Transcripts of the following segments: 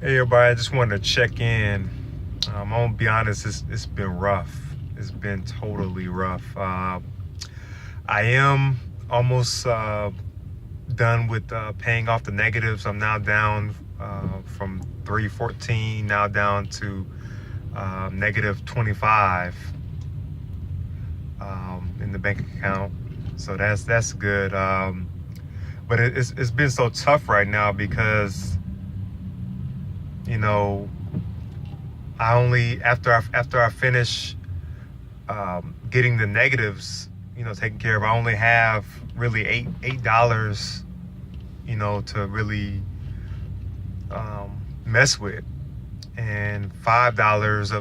Hey everybody, I just wanted to check in. I'm gonna be honest, it's been rough. It's been totally rough. I am almost done with paying off the negatives. I'm now down from 314 now down to negative 25 in the bank account. So that's good. But it's been so tough right now because you know I only after I finish getting the negatives, taken care of, I only have really $8, to really mess with, and five of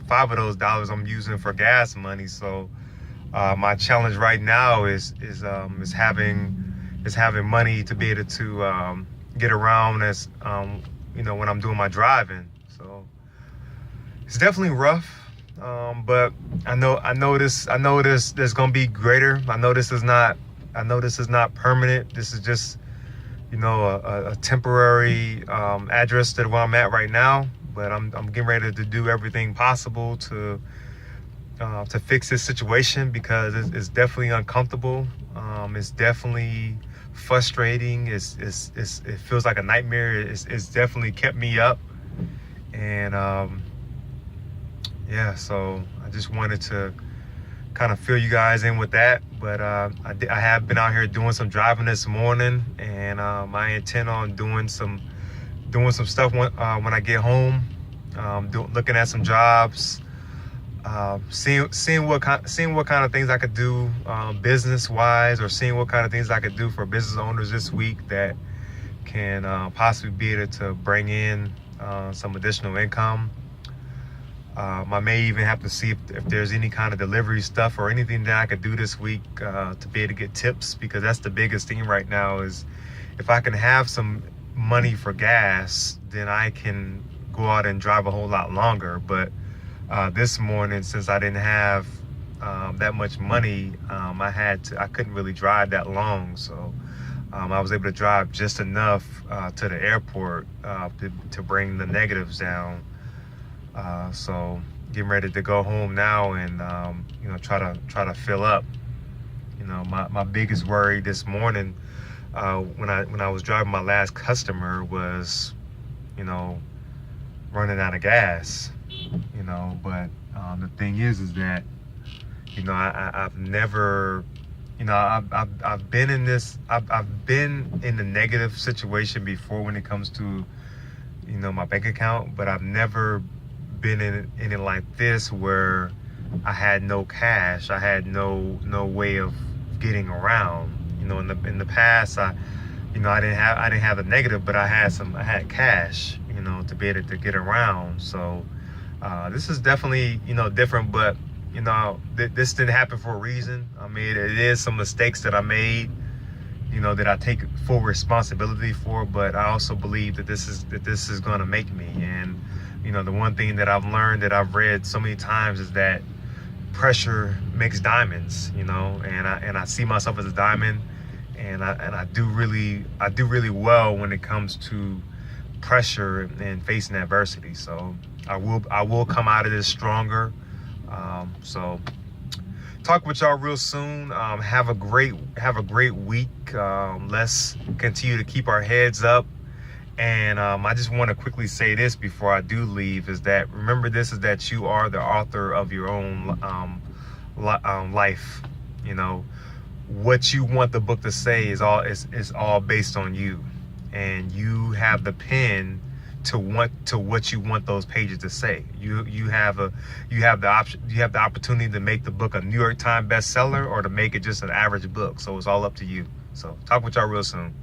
those dollars I'm using for gas money. So my challenge right now is having money to be able to get around as when I'm doing my driving. So it's definitely rough. But I know there's gonna be greater. I know this is not permanent. This is just a temporary address to where I'm at right now. But I'm getting ready to do everything possible to fix this situation, because it's definitely uncomfortable. It's definitely frustrating. It feels like a nightmare. It's definitely kept me up, and yeah, so I just wanted to kind of fill you guys in with that. But I have been out here doing some driving this morning, and I intend on doing some stuff when I get home. Looking at some jobs, seeing what kind of things I could do business wise, or seeing what kind of things I could do for business owners this week that can possibly be able to bring in some additional income. I may even have to see if there's any kind of delivery stuff or anything that I could do this week to be able to get tips, because that's the biggest thing right now. Is if I can have some money for gas, then I can go out and drive a whole lot longer. But this morning, since I didn't have that much money, I couldn't really drive that long. So I was able to drive just enough to the airport to bring the negatives down. So getting ready to go home now and try to fill up. My biggest worry this morning when I was driving my last customer was running out of gas. But the thing is that I've never I've been in this I've been in the negative situation before when it comes to my bank account, but I've never been in it like this, where I had no cash. I had no way of getting around. In the past, I didn't have the negative, but I had cash, to be able to get around. So this is definitely different, but this didn't happen for a reason. I mean, it is some mistakes that I made, that I take full responsibility for, but I also believe that this is going to make me. And the one thing that I've learned, that I've read so many times, is that pressure makes diamonds. And I see myself as a diamond, and I do really well when it comes to pressure and facing adversity. So I will come out of this stronger. So talk with y'all real soon. Have a great week. Let's continue to keep our heads up. And I just want to quickly say this before I do leave, is that remember this, is that you are the author of your own life. What you want the book to say is all based on you, and you have the pen to what you want those pages to say. You have the opportunity to make the book a New York Times bestseller, or to make it just an average book. So it's all up to you. So talk with y'all real soon.